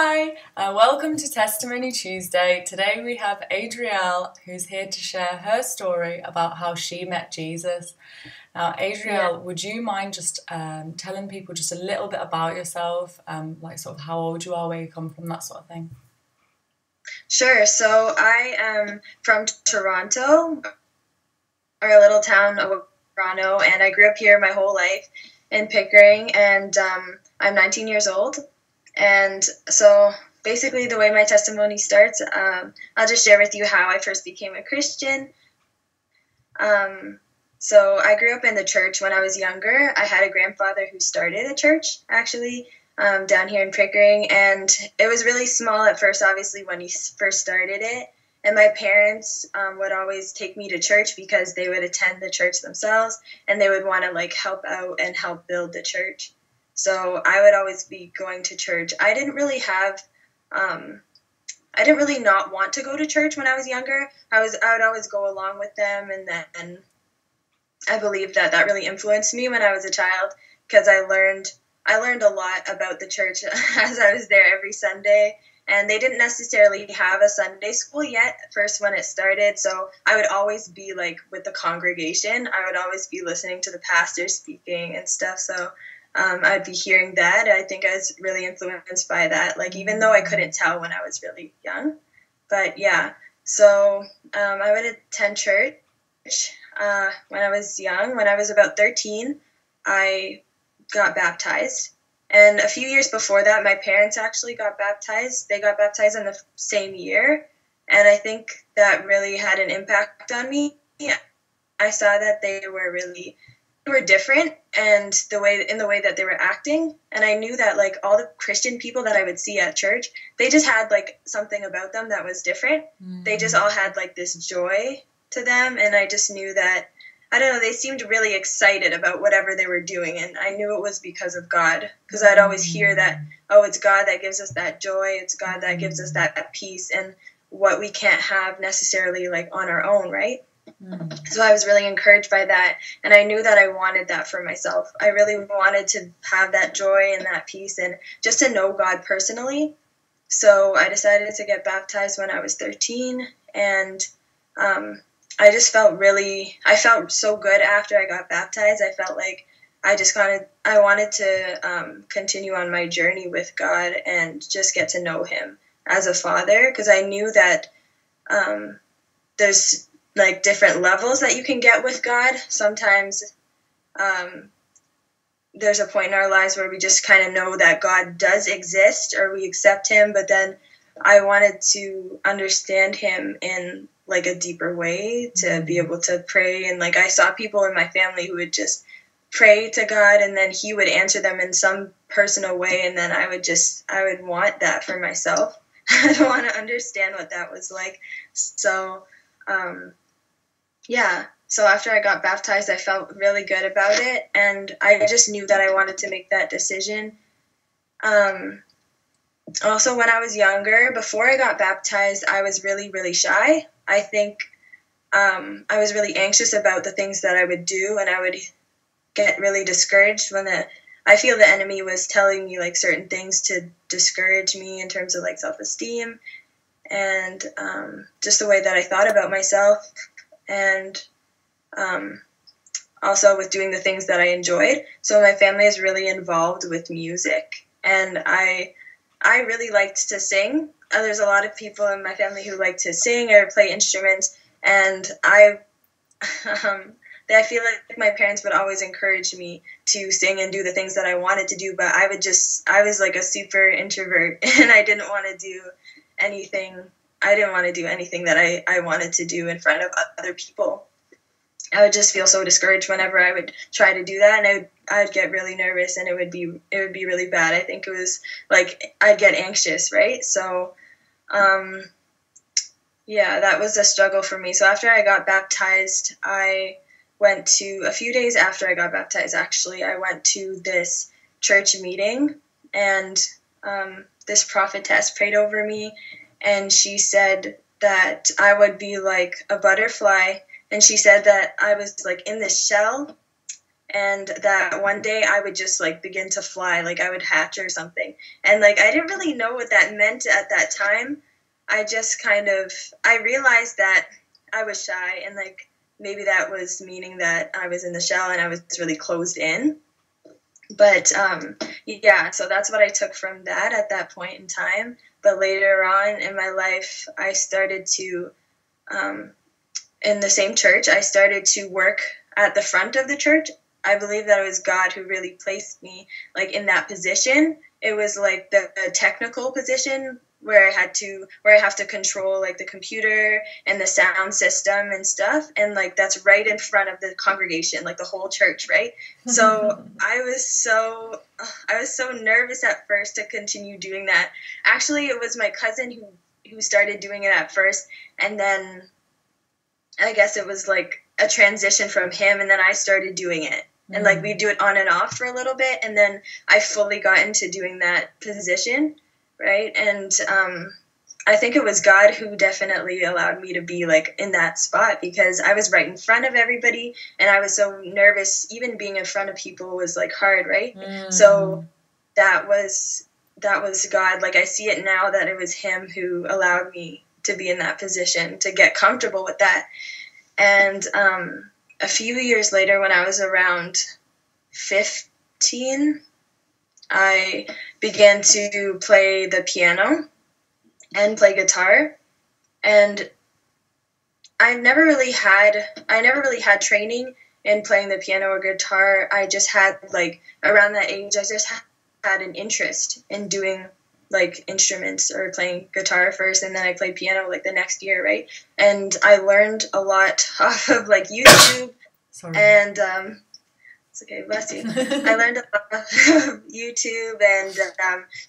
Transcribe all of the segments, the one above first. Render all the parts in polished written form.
Hi, welcome to Testimony Tuesday. Today we have Adrielle who's here to share her story about how she met Jesus. Now, Yeah, Adrielle, would you mind just telling people just a little bit about yourself, like sort of how old you are, where you come from, that sort of thing? sure. So I am from Toronto, or a little town of Toronto, and I grew up here my whole life in Pickering, and I'm 19 years old. And so basically, the way my testimony starts, I'll just share with you how I first became a Christian. Um, so I grew up in the church when I was younger. I had a grandfather who started a church, actually, down here in Pickering, and it was really small at first, obviously, when he first started it. And my parents would always take me to church because they would attend the church themselves, and they would want to like help out and help build the church. So I would always be going to church. Um, I didn't really not want to go to church when I was younger. I would always go along with them, and then I believe that that really influenced me when I was a child because I learned a lot about the church as I was there every Sunday. And they didn't necessarily have a Sunday school yet at first when it started, so I would always be like with the congregation. I would always be listening to the pastor speaking and stuff. So I'd be hearing that. I think I was really influenced by that. Like even though I couldn't tell when I was really young, but yeah. So I would attend church when I was young. When I was about 13, I got baptized. And a few years before that, my parents actually got baptized. They got baptized in the same year. And I think that really had an impact on me. I saw that they were different and the way that they were acting. And I knew that like all the Christian people that I would see at church, they just had like something about them that was different. They just all had like this joy to them, and I just knew that I don't know, they seemed really excited about whatever they were doing, and I knew it was because of God, because I'd always hear that, oh, it's God that gives us that joy, it's God that gives us that peace, and what we can't have necessarily like on our own, right? So I was really encouraged by that, and I knew that I wanted that for myself. I really wanted to have that joy and that peace and just to know God personally. So I decided to get baptized when I was 13, and um, I felt so good after I got baptized. I felt like I wanted to continue on my journey with God and just get to know Him as a father, because I knew that um, there's like different levels that you can get with God. Sometimes um, there's a point in our lives where we just kind of know that God does exist or we accept Him, but then I wanted to understand Him in like a deeper way, to be able to pray. And like I saw people in my family who would just pray to God and then He would answer them in some personal way, and then I would want that for myself. I'd want to understand what that was like. So um, yeah. So after I got baptized, I felt really good about it, and I just knew that I wanted to make that decision. Um, Also, when I was younger, before I got baptized, I was really, really shy. I think I was really anxious about the things that I would do, and I would get really discouraged when I feel the enemy was telling me like certain things to discourage me in terms of like self-esteem and just the way that I thought about myself, and um, also with doing the things that I enjoyed. So my family is really involved with music, and I really liked to sing. There's a lot of people in my family who like to sing or play instruments, and um, I feel like my parents would always encourage me to sing and do the things that I wanted to do, but I was like a super introvert, and I didn't want to do anything that I wanted to do in front of other people. I would just feel so discouraged whenever I would try to do that, and I'd get really nervous, and it would be really bad. I think it was like I'd get anxious, right? So um, yeah, that was a struggle for me. So after I got baptized, I went to a few days after I got baptized. Actually, I went to this church meeting, and this prophetess prayed over me, and she said that I would be like a butterfly, and she said that I was like in this shell, and that one day I would just like begin to fly, like I would hatch or something. And like I didn't really know what that meant at that time. I just I realized that I was shy, and like maybe that was meaning that I was in the shell and I was really closed in. But yeah, so that's what I took from that at that point in time. But later on in my life, I started to, in the same church, I started to work at the front of the church. I believe that it was God who really placed me like in that position. It was like the technical position where I have to control like the computer and the sound system and stuff, and like that's right in front of the congregation, like the whole church, right? So I was so nervous at first to continue doing that. Actually, it was my cousin who started doing it at first, and then I guess it was like a transition from him, and then I started doing it. And like we do it on and off for a little bit, and then I fully got into doing that position, right? And I think it was God who definitely allowed me to be like in that spot, because I was right in front of everybody, and I was so nervous. Even being in front of people was like hard, right? So that was God. Like I see it now that it was Him who allowed me to be in that position, to get comfortable with that. And a few years later, when I was around 15, I began to play the piano and play guitar. And I never really had training in playing the piano or guitar. I just had like around that age, I just had an interest in doing like instruments, or playing guitar first, and then I played piano like the next year, right? And I learned a lot off of like YouTube. Sorry. And it's okay, bless you. I learned a lot of YouTube and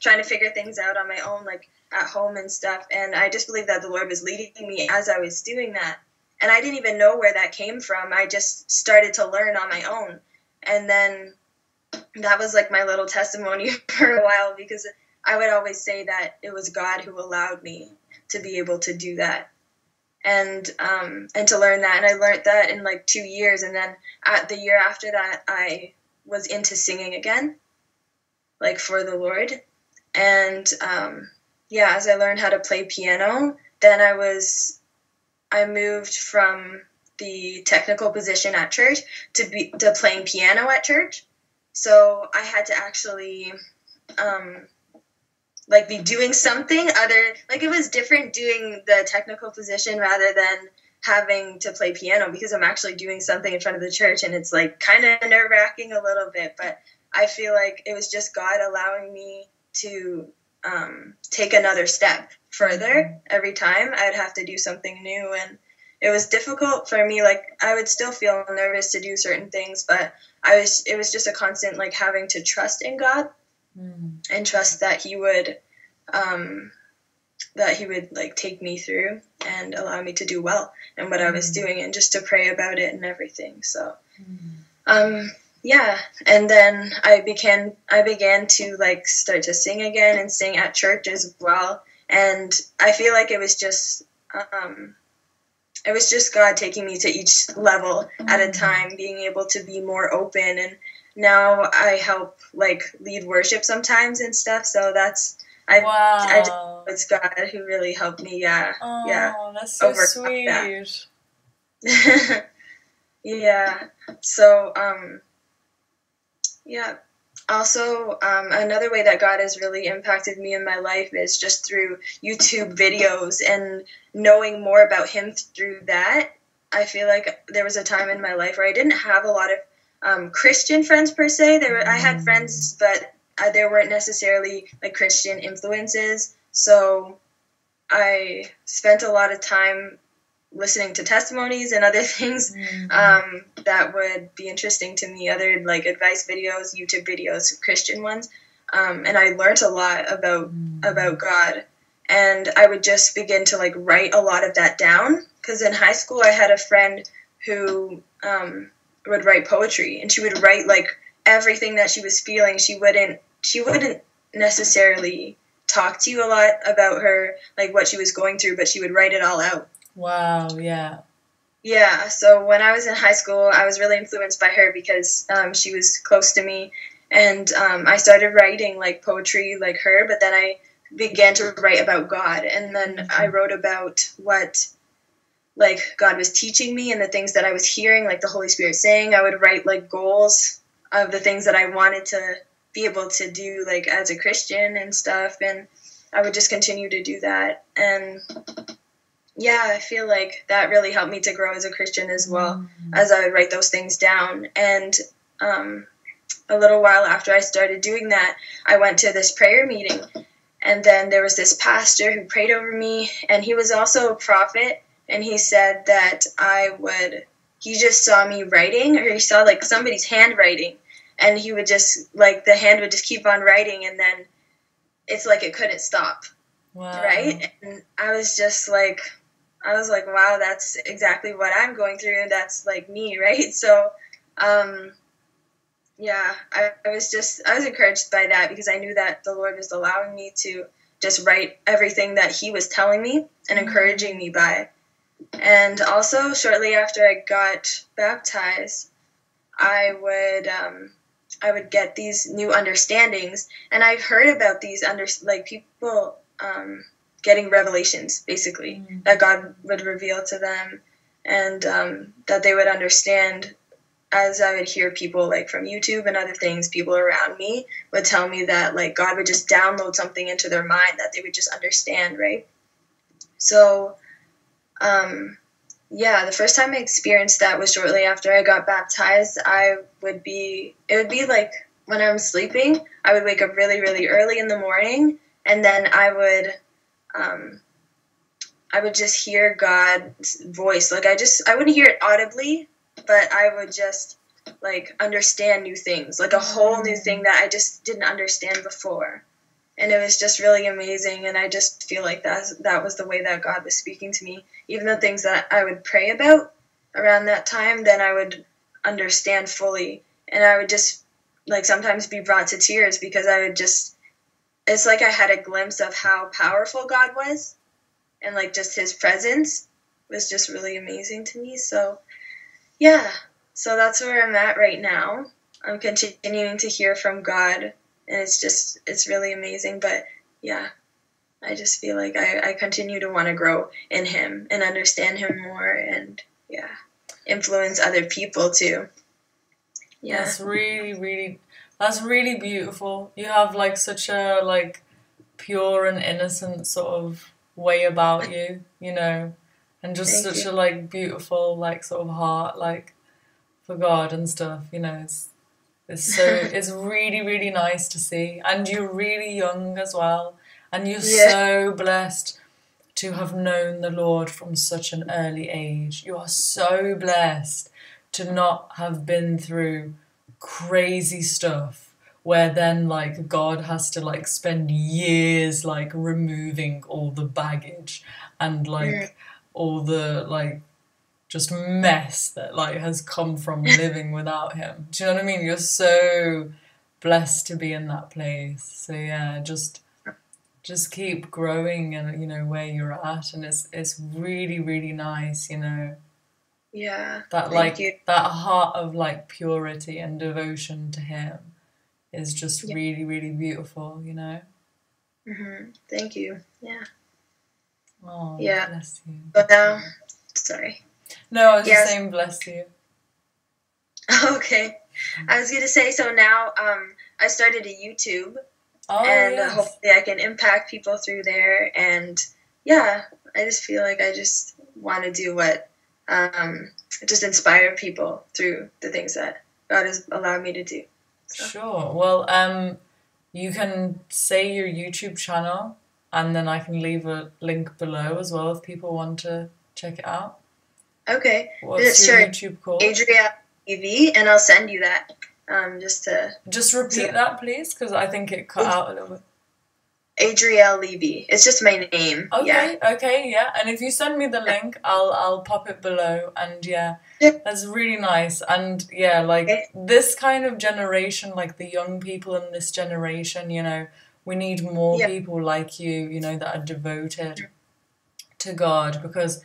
trying to figure things out on my own, like at home and stuff. And I just believe that the Lord was leading me as I was doing that. And I didn't even know where that came from. I just started to learn on my own. And then that was like my little testimony for a while, because I would always say that it was God who allowed me to be able to do that, and to learn that. And I learned that in like 2 years, and then the year after that, I was into singing again, like for the Lord. And yeah, as I learned how to play piano, then I moved from the technical position at church to playing piano at church. So I had to actually like be doing something other, like it was different doing the technical position rather than having to play piano, because I'm actually doing something in front of the church, and it's like kind of nerve-wracking a little bit, but I feel like it was just God allowing me to take another step further. Every time I'd have to do something new, and it was difficult for me. Like I would still feel nervous to do certain things, but it was just a constant like having to trust in God, and trust that He would like take me through and allow me to do well in what I was doing, and just to pray about it and everything. So yeah, and then I began to like start to sing again, and sing at church as well. And I feel like it was just God taking me to each level at a time, being able to be more open. And now I help like lead worship sometimes and stuff. So it's God who really helped me. Yeah. Oh, yeah. That's so sweet. That. Yeah. So, yeah. Also, another way that God has really impacted me in my life is just through YouTube videos, and knowing more about Him through that. I feel like there was a time in my life where I didn't have a lot of Christian friends per se. I had friends, but there weren't necessarily like Christian influences. So I spent a lot of time listening to testimonies and other things that would be interesting to me, other like advice videos, YouTube videos, Christian ones. And I learned a lot about God. And I would just begin to like write a lot of that down, because in high school I had a friend who would write poetry, and she would write like everything that she was feeling. She wouldn't necessarily talk to you a lot about her, like what she was going through, but she would write it all out. Wow, yeah. Yeah, so when I was in high school, I was really influenced by her because she was close to me, and I started writing like poetry like her, but then I began to write about God, and then I wrote about what like God was teaching me and the things that I was hearing, like the Holy Spirit saying. I would write like goals of the things that I wanted to be able to do like as a Christian and stuff, and I would just continue to do that. And yeah, I feel like that really helped me to grow as a Christian as well, as I would write those things down. And um, a little while after I started doing that, I went to this prayer meeting. And then there was this pastor who prayed over me, and he was also a prophet. And he said that he just saw me writing, or he saw like somebody's handwriting. And he would just, like, the hand would just keep on writing, and then it's like it couldn't stop. Wow. Right? And I was like, wow, that's exactly what I'm going through, and that's like me, right? So, yeah, I was encouraged by that because I knew that the Lord was allowing me to just write everything that He was telling me and encouraging me by. And also, shortly after I got baptized, I would get these new understandings, and I've heard about these people getting revelations, basically, that God would reveal to them, and that they would understand. As I would hear people like from YouTube and other things, people around me would tell me that like God would just download something into their mind that they would just understand, right? So, yeah, the first time I experienced that was shortly after I got baptized. It would be like when I'm sleeping, I would wake up really, really early in the morning, and then I would just hear God's voice. Like I wouldn't hear it audibly, but I would just like understand new things, like a whole new thing that I just didn't understand before. And it was just really amazing, and I just feel like that was the way that God was speaking to me. Even the things that I would pray about around that time, then I would understand fully, and I would just like sometimes be brought to tears because it's like I had a glimpse of how powerful God was, and like just His presence was just really amazing to me. So yeah, so that's where I'm at right now. I'm continuing to hear from God, and it's really amazing. But yeah, I just feel like I continue to want to grow in Him and understand Him more, and yeah, influence other people too. Yeah. That's really beautiful. You have like such a like pure and innocent sort of way about you, you know, and just Thank such you. a like beautiful like sort of heart like for God and stuff, you know. It's really nice to see, and you're really young as well, and you're Yeah. so blessed to have known the Lord from such an early age. You are so blessed to not have been through crazy stuff where then like God has to like spend years like removing all the baggage and like all the like just mess that like has come from living without him. Do you know what I mean? You're so blessed to be in that place. So yeah, just keep growing and you know where you're at, and it's really nice, you know. Yeah. That Thank you. like that heart of like purity and devotion to him is just Yeah. really beautiful, you know. Thank you. Yeah. Oh, Yeah. bless you. But now, sorry. No, I was just Yes. saying bless you. Okay. I was gonna say, so now I started a YouTube, Oh and yes. hopefully I can impact people through there. And yeah, I just feel like I just want to do what just inspire people through the things that God has allowed me to do. So. Sure. Well, you can say your YouTube channel, and then I can leave a link below as well if people want to check it out. Okay. What's your Sure. YouTube called? Adrielle TV, and I'll send you that. Just repeat that, please, because I think it cut out a little bit. Adrielle Levy. It's just my name. Okay, Yeah. okay, yeah. And if you send me the link, I'll pop it below. And yeah, that's really nice. And yeah, like this kind of generation, like the young people in this generation, you know, we need more people like you know, that are devoted to God, because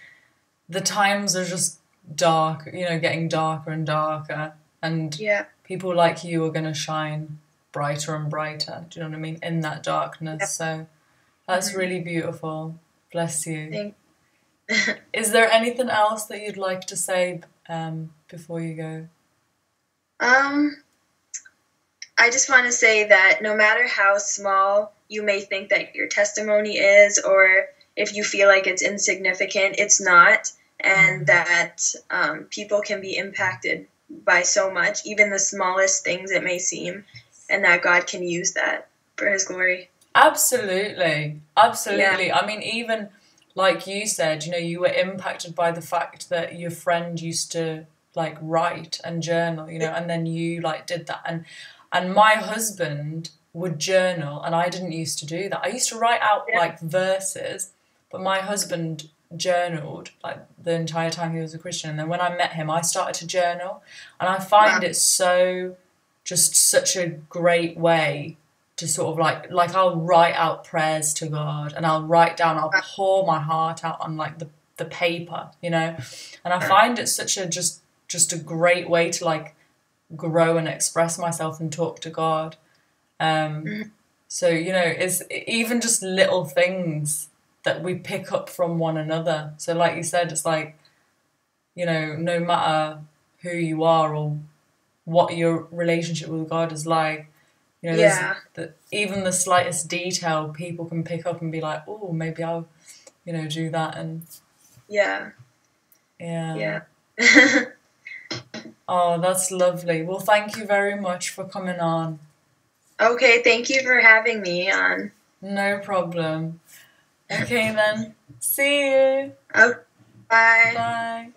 the times are just dark, getting darker and darker, and Yeah. people like you are going to shine brighter and brighter, do you know what I mean, in that darkness. Yeah. So that's really beautiful. Bless you. Thank Is there anything else that you'd like to say before you go? I just want to say that no matter how small you may think that your testimony is, or if you feel like it's insignificant, it's not, and that people can be impacted by so much, even the smallest things it may seem, and that God can use that for His glory. Absolutely. Absolutely. Yeah. I mean, even like you said, you were impacted by the fact that your friend used to like write and journal, and then you like did that. And my husband would journal, and I didn't used to do that. I used to write out Yeah. like verses, but my husband journaled like the entire time he was a Christian. And then when I met him, I started to journal, and I find it just such a great way to sort of like I'll write out prayers to God, and I'll pour my heart out on like the paper, and I find it such a just a great way to like grow and express myself and talk to God. So it's even just little things that we pick up from one another. So like you said, it's like, no matter who you are or what your relationship with God is like, Yeah. even the slightest detail people can pick up and be like, oh, maybe I'll, do that. And Yeah. yeah. Yeah. Oh, that's lovely. Well, thank you very much for coming on. Okay, thank you for having me on. No problem. Okay then. See you. Oh, bye. Bye.